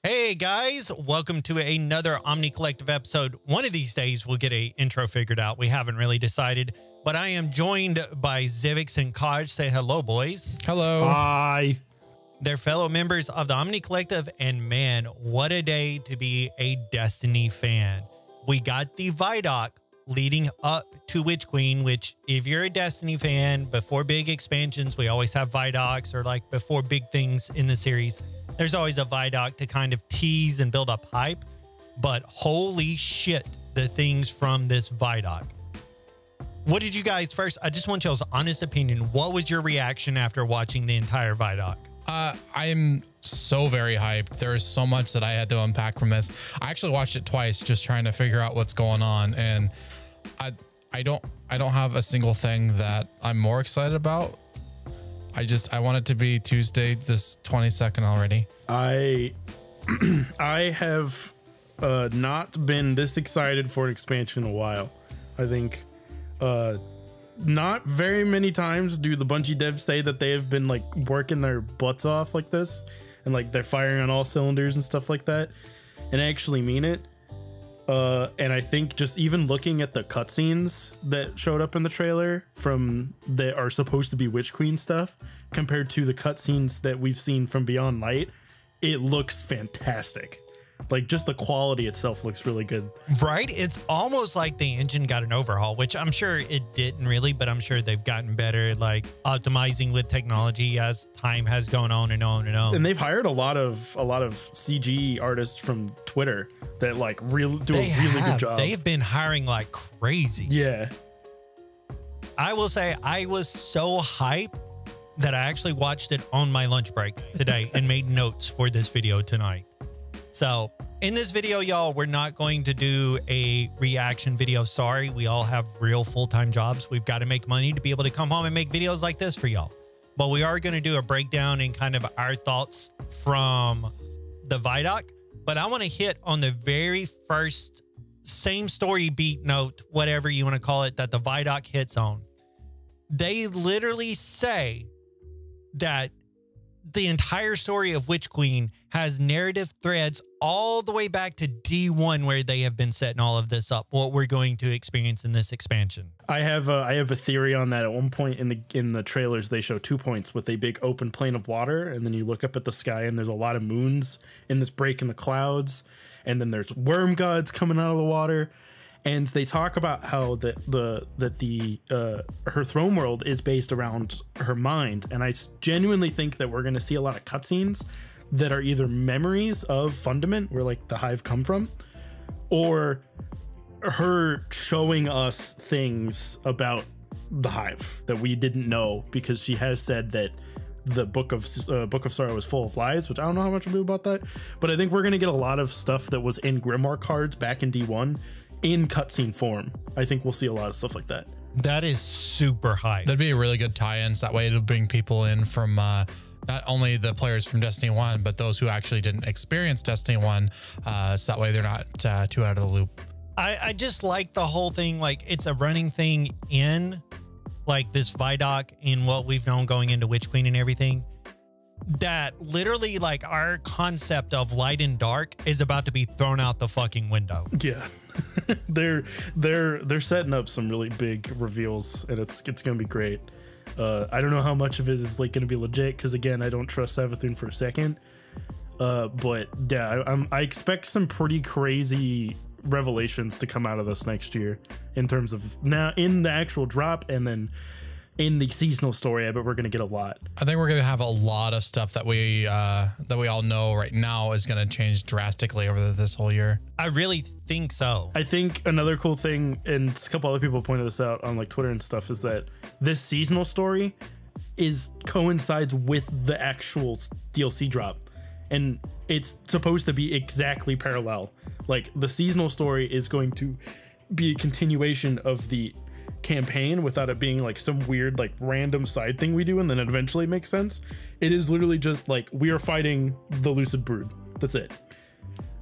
Hey guys, welcome to another Omni Collective episode. One of these days we'll get an intro figured out. We haven't really decided, but I am joined by Zivix and Kaj. Say hello, boys. Hello. Hi. They're fellow members of the Omni Collective, and man, what a day to be a Destiny fan. We got the ViDoc leading up to Witch Queen, which if you're a Destiny fan, before big expansions, we always have ViDocs, or like before big things in the series, there's always a ViDoc to kind of tease and build up hype. But holy shit, the things from this ViDoc. What did you guys first? I just want y'all's honest opinion. What was your reaction after watching the entire ViDoc? I'm so very hyped. There is so much that I had to unpack from this. I actually watched it twice just trying to figure out what's going on, and I don't have a single thing that I'm more excited about. I want it to be Tuesday, this 22nd already. I have not been this excited for an expansion in a while. I think not very many times do the Bungie devs say that they have been like working their butts off like this, and like they're firing on all cylinders and stuff like that, and actually mean it. And I think just even looking at the cutscenes that showed up in the trailer from that are supposed to be Witch Queen stuff compared to the cutscenes that we've seen from Beyond Light, it looks fantastic. Like just the quality itself looks really good. Right? It's almost like the engine got an overhaul, which I'm sure it didn't really, but I'm sure they've gotten better at like optimizing with technology as time has gone on and on and on. And they've hired a lot of CG artists from Twitter that like do a really good job. They've been hiring like crazy. Yeah. I will say I was so hyped that I actually watched it on my lunch break today and made notes for this video tonight. So in this video, y'all, we're not going to do a reaction video. Sorry, we all have real full-time jobs. We've got to make money to be able to come home and make videos like this for y'all. But we are going to do a breakdown and kind of our thoughts from the ViDoc. But I want to hit on the very first same story beat note, whatever you want to call it, that the ViDoc hits on. They literally say that the entire story of Witch Queen has narrative threads all the way back to D1, where they have been setting all of this up, what we're going to experience in this expansion. I have a theory on that. At one point in the trailers, they show 2 points with a big open plane of water, and then you look up at the sky and there's a lot of moons in this break in the clouds, and then there's worm gods coming out of the water. And they talk about how her throne world is based around her mind, and I genuinely think that we're going to see a lot of cutscenes that are either memories of Fundament, where like the Hive come from, or her showing us things about the Hive that we didn't know, because she has said that the Book of Sorrow is full of lies, which I don't know how much I'll do about that, but I think we're going to get a lot of stuff that was in Grimoire cards back in D1 in cutscene form. I think we'll see a lot of stuff like that. That is super hype. That'd be a really good tie-ins. That way it'll bring people in from not only the players from Destiny 1, but those who actually didn't experience Destiny 1. So that way they're not too out of the loop. I just like the whole thing. Like it's a running thing in like this ViDoc in what we've known going into Witch Queen and everything, that literally like our concept of light and dark is about to be thrown out the fucking window. Yeah. they're setting up some really big reveals, and it's gonna be great. I don't know how much of it is like gonna be legit, because again, I don't trust Savathun for a second. But yeah, I expect some pretty crazy revelations to come out of this next year in terms of now in the actual drop, and then in the seasonal story. I bet we're going to get a lot. I think we're going to have a lot of stuff that we all know right now is going to change drastically over this whole year. I really think so. I think another cool thing, and a couple other people pointed this out on like Twitter and stuff, is that this seasonal story coincides with the actual DLC drop, and it's supposed to be exactly parallel. Like the seasonal story is going to be a continuation of the campaign without it being like some weird like random side thing we do and then it eventually makes sense. It is literally just like we are fighting the Lucid Brood. That's it.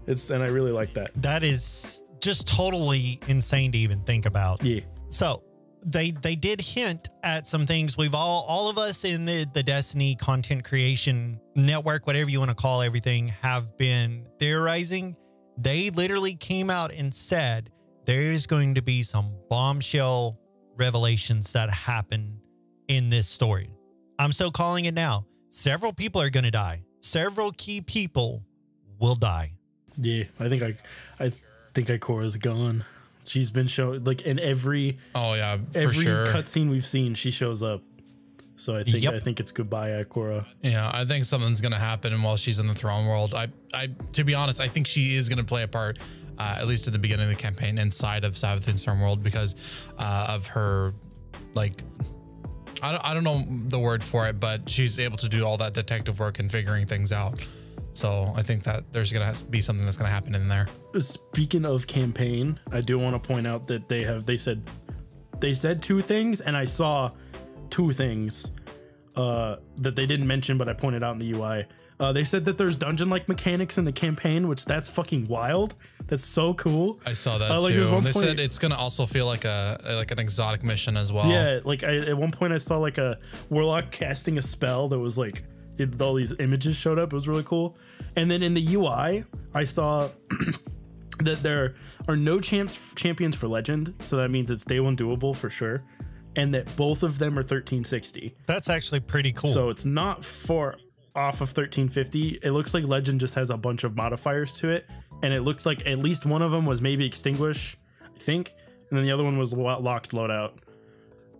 And I really like that. That is just totally insane to even think about. Yeah. So they did hint at some things we've all of us in the Destiny content creation network, whatever you want to call everything, have been theorizing. They literally came out and said there's going to be some bombshell revelations that happen in this story. I'm still calling it now. Several people are going to die. Several key people will die. Yeah, I think Ikora's gone. She's been shown like in every cutscene we've seen, she shows up. So I think it's goodbye, Ikora. Yeah, I think something's gonna happen while she's in the throne world. I to be honest, I think she is gonna play a part, at least at the beginning of the campaign, inside of Savathun's throne world because of her, like, I don't know the word for it, but she's able to do all that detective work and figuring things out. So I think that there's going to be something that's going to happen in there. Speaking of campaign, I do want to point out that they said two things, and I saw two things that they didn't mention, but I pointed out in the UI. They said that there's dungeon-like mechanics in the campaign, which that's fucking wild. That's so cool. I saw that too. They said it's gonna also feel like an exotic mission as well. Yeah, like at one point I saw like a warlock casting a spell that was like all these images showed up. It was really cool. And then in the UI, I saw that there are no champions for Legend, so that means it's day one doable for sure, and that both of them are 1360. That's actually pretty cool. So it's not far off of 1350. It looks like Legend just has a bunch of modifiers to it, and it looked like at least one of them was maybe Extinguish, I think, and then the other one was locked loadout.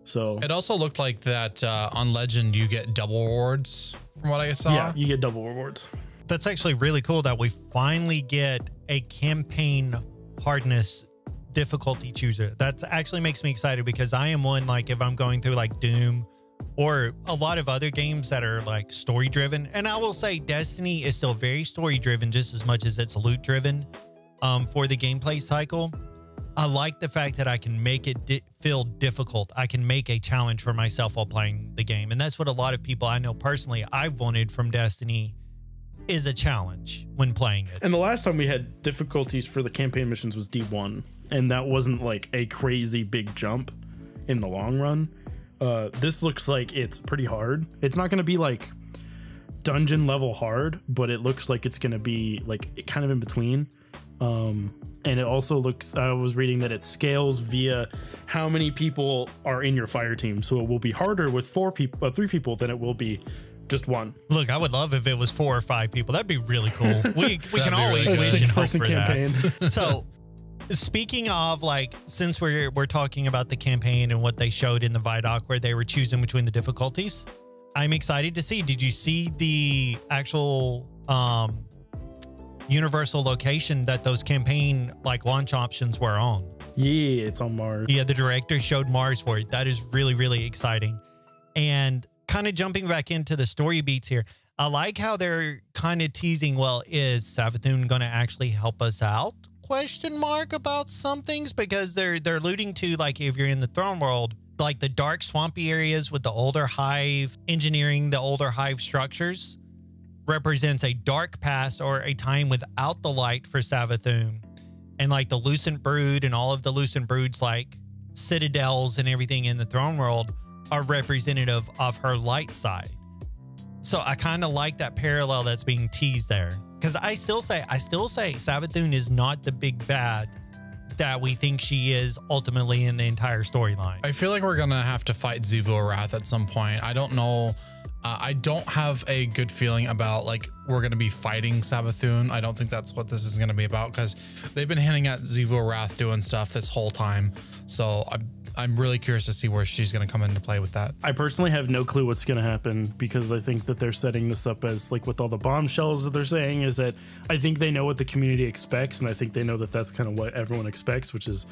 So it also looked like that on Legend you get double rewards from what I saw. Yeah, you get double rewards. That's actually really cool that we finally get a campaign hardness difficulty chooser. That actually makes me excited because I am one, like if I'm going through like Doom or a lot of other games that are like story driven, and I will say Destiny is still very story driven just as much as it's loot driven for the gameplay cycle. I like the fact that I can make it feel difficult. I can make a challenge for myself while playing the game. And that's what a lot of people I know personally I've wanted from Destiny is a challenge when playing it. And the last time we had difficulties for the campaign missions was D1. And that wasn't like a crazy big jump in the long run. This looks like it's pretty hard. It's not going to be like dungeon level hard, but it looks like it's going to be like kind of in between. And it also looks, I was reading that it scales via how many people are in your fire team. So it will be harder with 3 people than it will be just one. Look, I would love if it was 4 or 5 people. That'd be really cool. We can always really wish and hope 6-person for campaign. that. So speaking of, like, since we're talking about the campaign and what they showed in the ViDoc where they were choosing between the difficulties, I'm excited to see, did you see the actual universal location that those campaign like launch options were on? Yeah, it's on Mars. Yeah, the director showed Mars for it. That is really, really exciting. And kind of jumping back into the story beats here, I like how they're kind of teasing, well, is Savathun going to actually help us out? Question mark about some things, because they're alluding to, like, if you're in the throne world, like the dark swampy areas with the older hive engineering, the older hive structures represents a dark past or a time without the light for Savathun. And like the Lucent Brood and all of the Lucent Brood's like citadels and everything in the throne world are representative of her light side. So I kind of like that parallel that's being teased there. Because I still say Savathun is not the big bad that we think she is ultimately in the entire storyline. I feel like we're going to have to fight Xivu Arath at some point. I don't know. I don't have a good feeling about like we're going to be fighting Savathun. I don't think that's what this is going to be about, because they've been hinting at Xivu Arath doing stuff this whole time. So I'm really curious to see where she's going to come into play with that. I personally have no clue what's going to happen, because I think that they're setting this up as like with all the bombshells that they're saying is that I think they know what the community expects. And I think they know that that's kind of what everyone expects, which is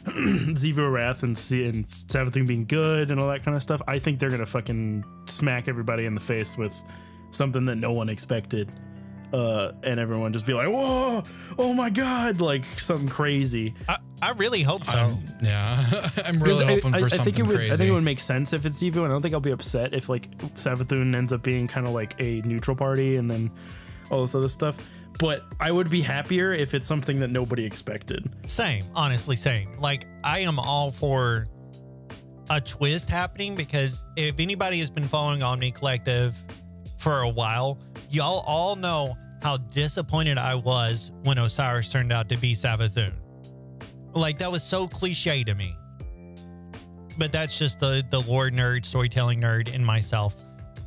Xivu Arath and Savathun being good and all that kind of stuff. I think they're going to fucking smack everybody in the face with something that no one expected. And everyone just be like, whoa, oh my God, like something crazy. I really hope so. Yeah, I'm really hoping for something crazy. I think it would make sense if it's Xivu, and I don't think I'll be upset if like Savathun ends up being kind of like a neutral party and then all this other stuff. But I would be happier if it's something that nobody expected. Same, honestly, same. Like, I am all for a twist happening, because if anybody has been following Omni Collective for a while, y'all all know how disappointed I was when Osiris turned out to be Savathun. Like, that was so cliche to me. But that's just the lore nerd, storytelling nerd in myself.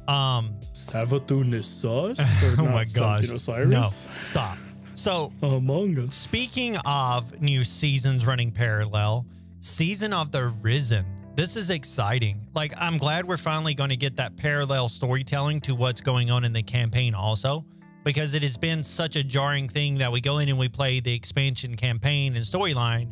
Savathun is sus? Oh my gosh. Osiris? No, stop. So, Among Us. speaking of new seasons running parallel, Season of the Risen. This is exciting. Like, I'm glad we're finally going to get that parallel storytelling to what's going on in the campaign also, because it has been such a jarring thing that we go in and we play the expansion campaign and storyline,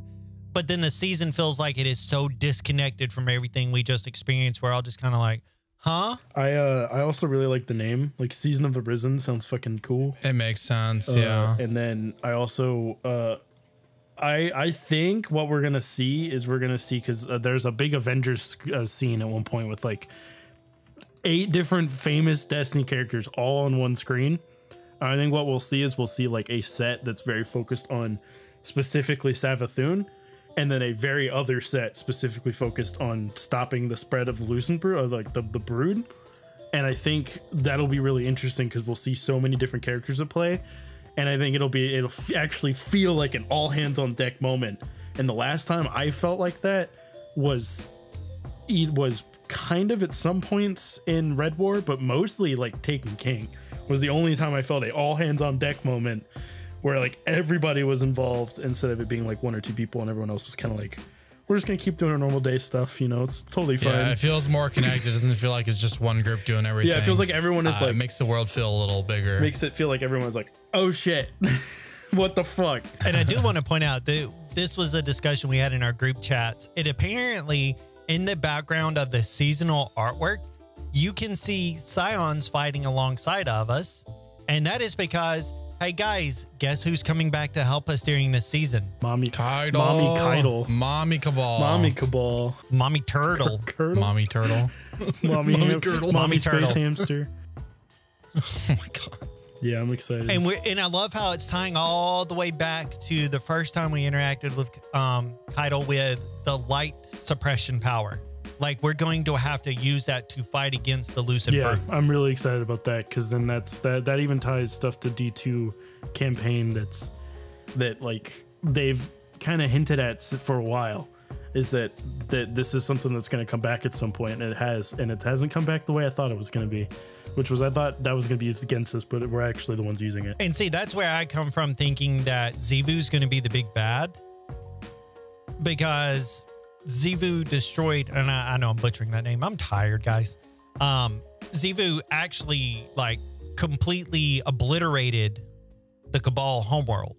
but then the season feels like it is so disconnected from everything we just experienced. We're all just kind of like, huh? I also really like the name. Like, Season of the Risen sounds fucking cool. It makes sense, yeah. And then I also I think what we're gonna see is because there's a big Avengers scene at one point with like 8 different famous Destiny characters all on one screen. I think what we'll see is like a set that's very focused on specifically Savathun, and then a very other set specifically focused on stopping the spread of the Lucent Brood, or like the Brood. And I think that'll be really interesting because we'll see so many different characters at play. And I think it'll actually feel like an all hands on deck moment. And the last time I felt like that was kind of at some points in Red War, but mostly like Taken King was the only time I felt a all hands on deck moment where like everybody was involved instead of it being like 1 or 2 people and everyone else was kind of like, we're just gonna keep doing our normal day stuff, you know. It's totally fine. Yeah, it feels more connected. It doesn't feel like it's just one group doing everything. Yeah, it feels like everyone is like, it makes the world feel a little bigger. Makes it feel like everyone's like, oh shit, what the fuck. And I do want to point out that this was a discussion we had in our group chats. It apparently, in the background of the seasonal artwork, you can see Scions fighting alongside of us, and that is because, hey guys, guess who's coming back to help us during this season? Mommy Kydal. Mommy Kydal. Mommy Cabal. Mommy Cabal. Mommy Turtle. Curdle. Mommy Turtle. Mommy Curdle. Mommy Turtle. Space Hamster. Oh my god. Yeah, I'm excited. And I love how it's tying all the way back to the first time we interacted with Kydal with the light suppression power. Like, we're going to have to use that to fight against the Lucent Brood. I'm really excited about that, because then that even ties stuff to D2 campaign that like they've kind of hinted at for a while, is that this is something that's going to come back at some point, and it hasn't come back the way I thought it was going to be, which was I thought that was going to be used against us, but we're actually the ones using it. And see, that's where I come from, thinking that Xivu's going to be the big bad, because Xivu destroyed, and I know I'm butchering that name. I'm tired, guys. Xivu actually like completely obliterated the Cabal homeworld.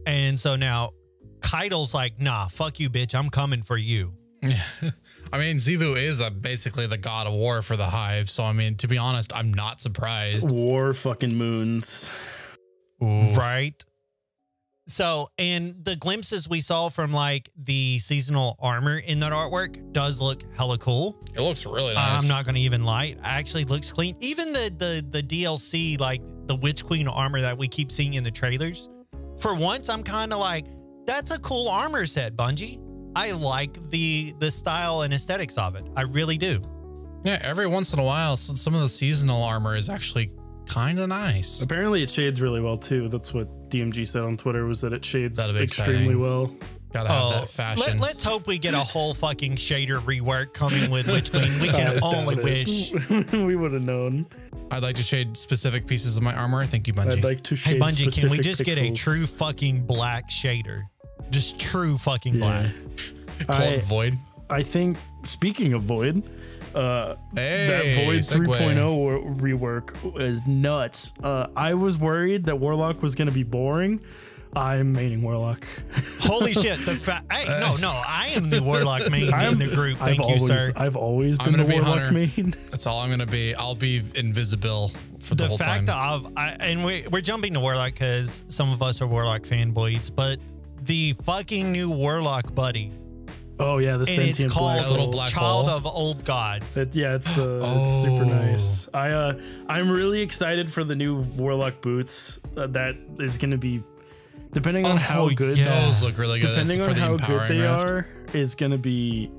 And so now Kydal's like, nah, fuck you, bitch. I'm coming for you. I mean, Xivu is basically the god of war for the Hive. So, I mean, to be honest, I'm not surprised. War fucking moons. Ooh. Right? So, and the glimpses we saw from like the seasonal armor in that artwork does look hella cool. It looks really nice. I'm not going to even lie. It actually looks clean. Even the DLC, like the Witch Queen armor that we keep seeing in the trailers. For once, I'm kind of like, that's a cool armor set, Bungie. I like the style and aesthetics of it. I really do. Yeah, every once in a while, some of the seasonal armor is actually kind of nice. Apparently it shades really well too. That's what DMG said on Twitter, was that it shades That'd be extremely exciting. well. Gotta have that fashion. Let's hope we get a whole fucking shader rework coming with Witch Queen. We can only wish. We would have known. I'd like to shade specific pieces of my armor. Thank you, Bungie. I'd like to shade Hey, Bungie, can we specific just get a pixels. true fucking black shader? Just true fucking black. Called Void. I think, speaking of Void, that Void segue. 3.0 rework is nuts. I was worried that Warlock was going to be boring. I'm maining Warlock. Holy shit. Hey, no, I am the Warlock main in the group. Thank you, sir. I've always I'm been the gonna be Warlock Hunter. main. That's all I'm going to be. I'll be invisible for the whole time. The fact of, and we're jumping to Warlock because some of us are Warlock fanboys, but the fucking new Warlock buddy. Oh yeah, the And it's sentient called black little hole. black Child hole. of Old Gods. It's super nice. I'm really excited for the new Warlock boots. That is going to be, depending on how good yeah. Those look really good. depending That's on for the how good empowering they rift. are, is going to be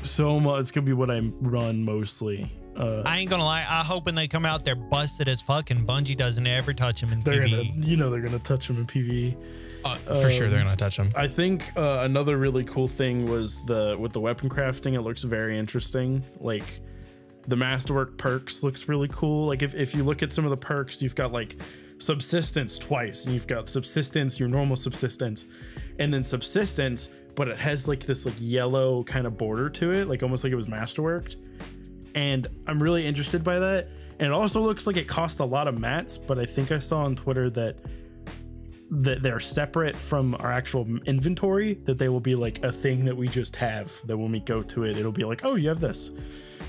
so much. It's gonna be what I run mostly. I ain't gonna lie. I hope when they come out, they're busted as fuck, and Bungie doesn't ever touch them in They're PvE. they're gonna touch them in PvE. For sure, they're gonna touch them. I think another really cool thing was with the weapon crafting. It looks very interesting. Like the Masterwork perks looks really cool. Like if you look at some of the perks, you've got like subsistence twice, and you've got subsistence, your normal subsistence, and then subsistence, but it has like this like yellow kind of border to it, like almost like it was masterworked. And I'm really interested by that. And it also looks like it costs a lot of mats, but I think I saw on Twitter that they're separate from our actual inventory, that they will be like a thing that we just have, that when we go to it, it'll be like, oh, you have this.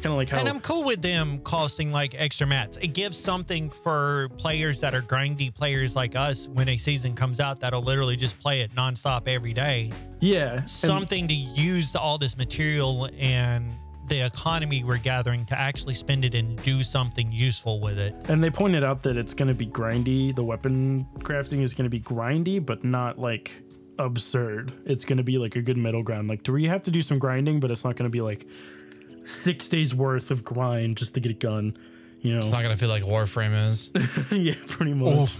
Kind of like how. And I'm cool with them costing like extra mats. It gives something for players that are grindy players like us when a season comes out that'll literally just play it nonstop every day. Yeah. Something to use all this material and the economy we're gathering to actually spend it and do something useful with it. And they pointed out that it's going to be grindy. The weapon crafting is going to be grindy, but not like absurd. It's going to be like a good middle ground. Like, do we have to do some grinding, but it's not going to be like 6 days worth of grind just to get a gun, you know? It's not gonna feel like Warframe is. Yeah, pretty much.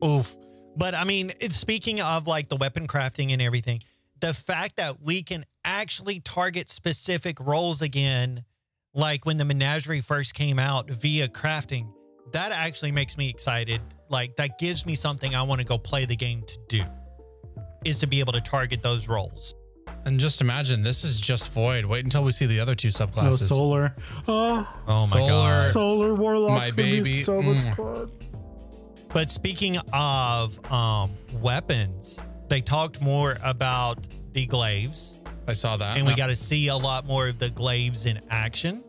Oof. But I mean, speaking of like the weapon crafting and everything, the fact that we can actually target specific roles again, like when the menagerie first came out via crafting, that actually makes me excited. Like that gives me something I want to go play the game to do, is to be able to target those roles. And just imagine, this is just Void. Wait until we see the other two subclasses. No, Solar. Oh my God. Solar Warlock. My baby. So much fun. But speaking of weapons, they talked more about the glaives. I saw that. And we got to see a lot more of the glaives in action.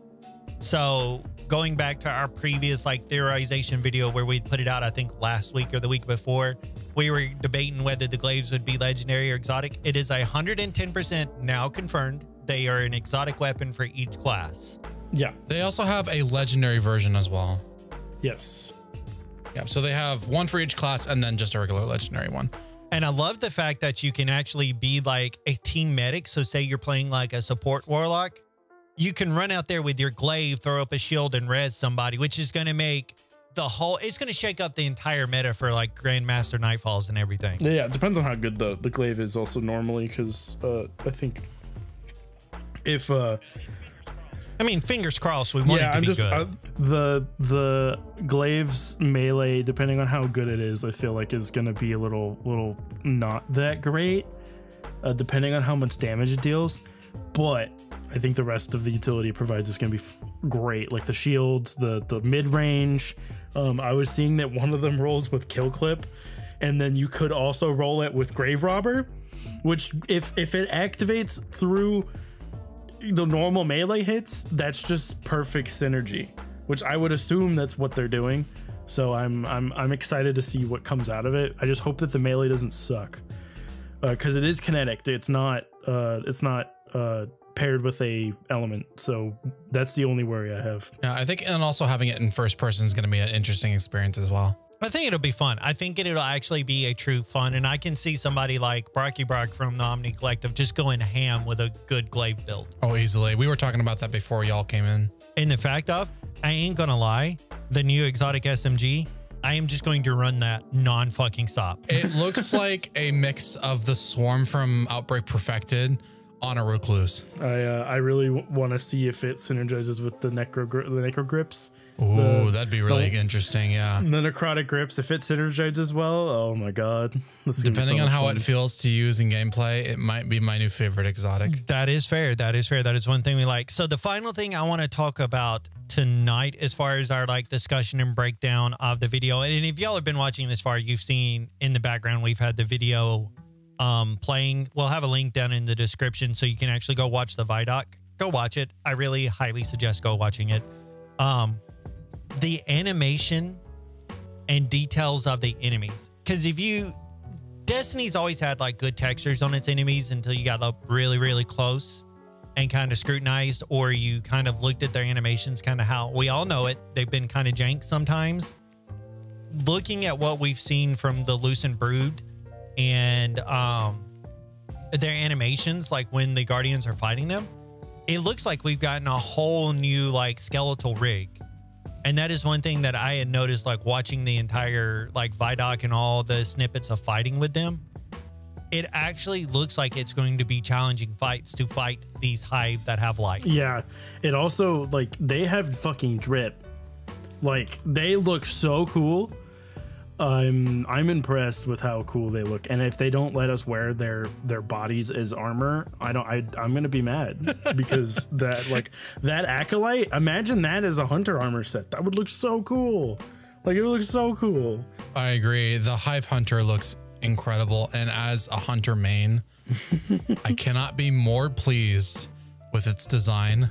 So going back to our previous like theorization video where we put it out, I think last week or the week before, we were debating whether the glaives would be legendary or exotic. It is 110% now confirmed. They are an exotic weapon for each class. Yeah. They also have a legendary version as well. Yes. Yeah. So they have one for each class and then just a regular legendary one. And I love the fact that you can actually be like a team medic. So say you're playing like a support warlock, you can run out there with your glaive, throw up a shield and res somebody, which is going to make it's going to shake up the entire meta for like Grandmaster Nightfalls and everything. Yeah, it depends on how good the glaive is also normally, because I think if I mean, fingers crossed, we want it to be good. The glaive's melee, depending on how good it is, I feel like is going to be a little not that great, depending on how much damage it deals. But I think the rest of the utility it provides is going to be great, like the shields, the mid range. I was seeing that one of them rolls with kill clip, and then you could also roll it with grave robber, which if it activates through the normal melee hits, that's just perfect synergy, which I would assume that's what they're doing. So I'm excited to see what comes out of it. I just hope that the melee doesn't suck, because it is kinetic. It's not paired with a element, so that's the only worry I have. Yeah, I think, and also having it in first person is going to be an interesting experience as well. I think it'll be fun. I think it'll actually be a true fun, and I can see somebody like Brocky Brock from the Omni Collective just going ham with a good glaive build. Oh, easily. We were talking about that before y'all came in. And the fact of, I ain't gonna lie, the new exotic SMG, I am just going to run that non-fucking stop. It looks like a mix of the Swarm from Outbreak Perfected on a Recluse. I really want to see if it synergizes with the necro grips. Ooh, that'd be really interesting. Yeah. The necrotic grips, if it synergizes well, oh my God. Depending on how it feels to use in gameplay, it might be my new favorite exotic. That is fair. That is fair. That is one thing we like. So the final thing I want to talk about tonight, as far as our like discussion and breakdown of the video, and if y'all have been watching this far, you've seen in the background, we've had the video playing. We'll have a link down in the description so you can actually go watch the ViDoc. Go watch it. I really highly suggest go watching it. The animation and details of the enemies, because Destiny's always had like good textures on its enemies until you got up really, really close and kind of scrutinized, or you kind of looked at their animations, kind of how we all know it. They've been kind of jank sometimes. Looking at what we've seen from the Loose and Brood and their animations, like when the Guardians are fighting them, it looks like we've gotten a whole new like skeletal rig. And that is one thing that I had noticed, like watching the entire like ViDoc and all the snippets of fighting with them. It actually looks like it's going to be challenging fights to fight these hive that have light. Yeah. It also, like, they have fucking drip. Like, they look so cool. I'm impressed with how cool they look. And if they don't let us wear their bodies as armor, I'm gonna be mad. Because that acolyte, imagine that as a hunter armor set. That would look so cool. Like, it would look so cool. I agree. The hive hunter looks incredible, and as a hunter main, I cannot be more pleased with its design.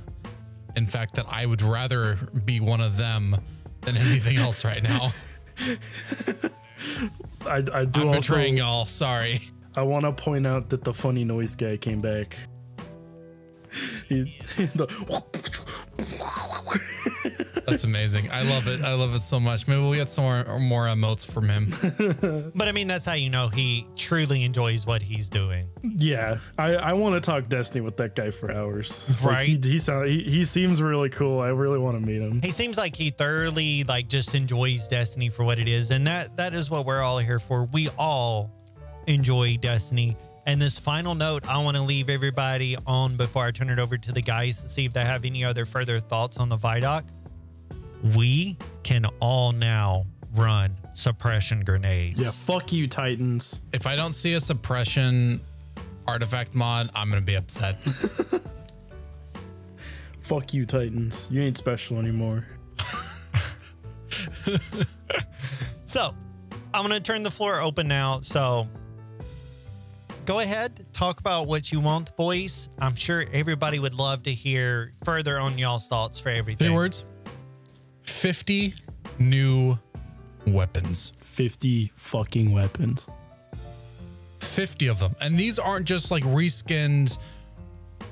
In fact, that I would rather be one of them than anything else right now. I do. I'm also betraying y'all. Sorry. I want to point out that the funny noise guy came back. That's amazing. I love it. I love it so much. Maybe we'll get some more emotes from him. But I mean, that's how you know he truly enjoys what he's doing. Yeah, I want to talk Destiny with that guy for hours. Right? Like he seems really cool. I really want to meet him. He seems like he thoroughly like just enjoys Destiny for what it is, and that is what we're all here for. We all enjoy Destiny. And this final note I want to leave everybody on before I turn it over to the guys to see if they have any other further thoughts on the ViDoc. We can all now run suppression grenades. Yeah, fuck you, Titans. If I don't see a suppression artifact mod, I'm going to be upset. Fuck you, Titans. You ain't special anymore. So I'm going to turn the floor open now. So go ahead, talk about what you want, boys. I'm sure everybody would love to hear further on y'all's thoughts for everything. 3 words. 50 new weapons. 50 fucking weapons. 50 of them. And these aren't just like reskinned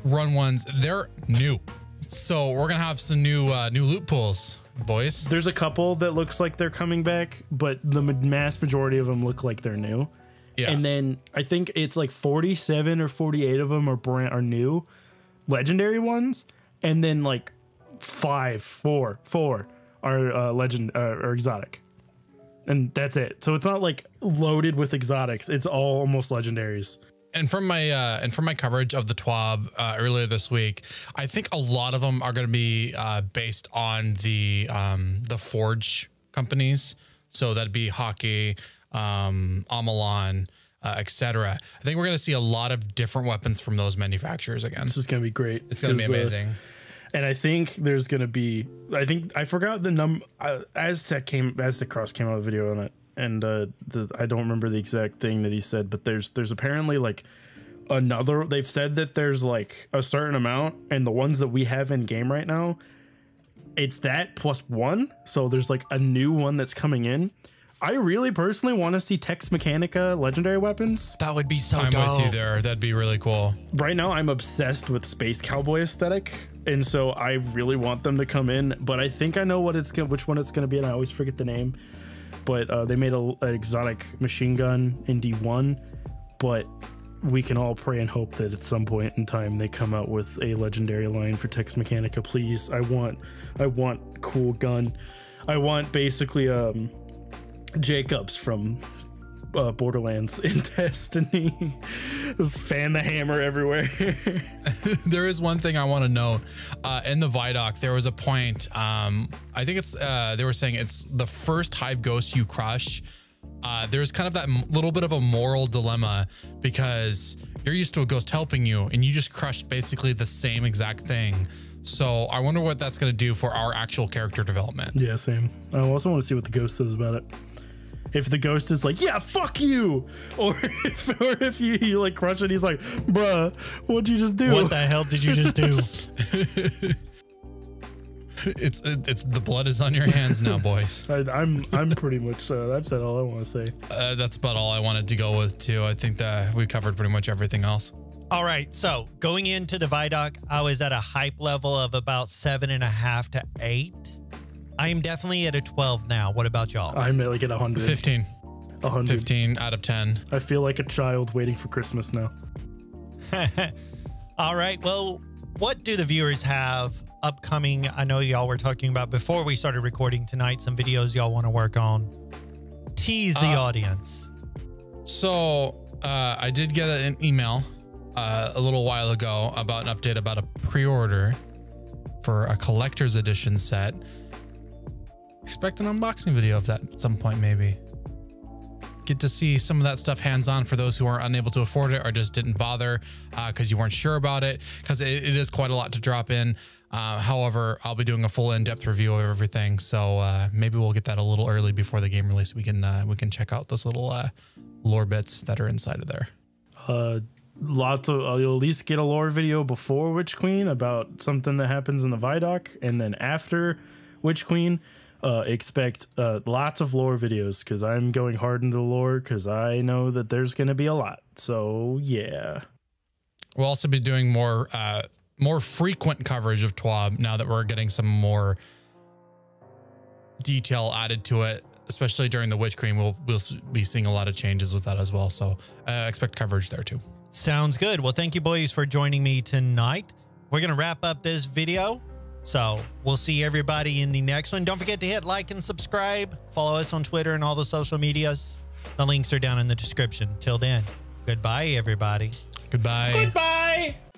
run ones. They're new. So we're going to have some new loot pools, boys. There's a couple that looks like they're coming back, but the mass majority of them look like they're new. Yeah. And then I think it's like 47 or 48 of them are new legendary ones. And then like 4 are legend or exotic. And that's it. So it's not like loaded with exotics. It's all almost legendaries. And from my coverage of the TWAB earlier this week, I think a lot of them are going to be based on the Forge companies. So that'd be Hockey, Amalon, etc. I think we're going to see a lot of different weapons from those manufacturers again. This is going to be great. It's going to be amazing. And I think there's going to be, I forgot the number, as the Cross came out with a video on it. And I don't remember the exact thing that he said, but there's apparently like another, they've said that there's like a certain amount, and the ones that we have in game right now, it's that plus 1. So there's like a new one that's coming in. I really personally want to see Tex Mechanica legendary weapons. That would be so dope. I'm with you there. That'd be really cool. Right now, I'm obsessed with Space Cowboy aesthetic, and so I really want them to come in. But I think I know which one it's going to be, and I always forget the name. But they made an exotic machine gun in D1, but we can all pray and hope that at some point in time they come out with a legendary line for Tex Mechanica, please. I want cool gun. I want basically Jacobs from Borderlands in Destiny. Just fan the hammer everywhere. There is one thing I want to note. In the ViDoc, there was a point. I think it's they were saying it's the first hive ghost you crush. There's kind of that little bit of a moral dilemma because you're used to a ghost helping you and you just crushed basically the same exact thing. So I wonder what that's going to do for our actual character development. Yeah, same. I also want to see what the ghost says about it. If the ghost is like, yeah, fuck you, or if you like crush it, he's like, bruh, what'd you just do? What the hell did you just do? It's the blood is on your hands now, boys. I'm pretty much that's said all I want to say. That's about all I wanted to go with too. I think that we covered pretty much everything else. All right, so going into the ViDoc, I was at a hype level of about 7.5 to 8. I am definitely at a 12 now. What about y'all? I'm like at 100. 15. 100. 15 out of 10. I feel like a child waiting for Christmas now. All right, well, what do the viewers have upcoming? I know y'all were talking about before we started recording tonight, some videos y'all want to work on. Tease the audience. So I did get an email a little while ago about an update about a pre-order for a collector's edition set. Expect an unboxing video of that at some point, maybe. Get to see some of that stuff hands-on for those who are unable to afford it or just didn't bother because you weren't sure about it, because it is quite a lot to drop in. However, I'll be doing a full in-depth review of everything, so maybe we'll get that a little early before the game release. We can check out those little lore bits that are inside of there. Lots of you'll at least get a lore video before Witch Queen about something that happens in the ViDoc, and then after Witch Queen, expect lots of lore videos, because I'm going hard into the lore because I know that there's going to be a lot. So yeah, we'll also be doing more frequent coverage of TWAB now that we're getting some more detail added to it, especially during the Witch Queen. We'll be seeing a lot of changes with that as well. So expect coverage there too. Sounds good. Well, thank you boys for joining me tonight. We're going to wrap up this video. So we'll see everybody in the next one. Don't forget to hit like and subscribe. Follow us on Twitter and all the social medias. The links are down in the description. Till then, goodbye, everybody. Goodbye. Goodbye.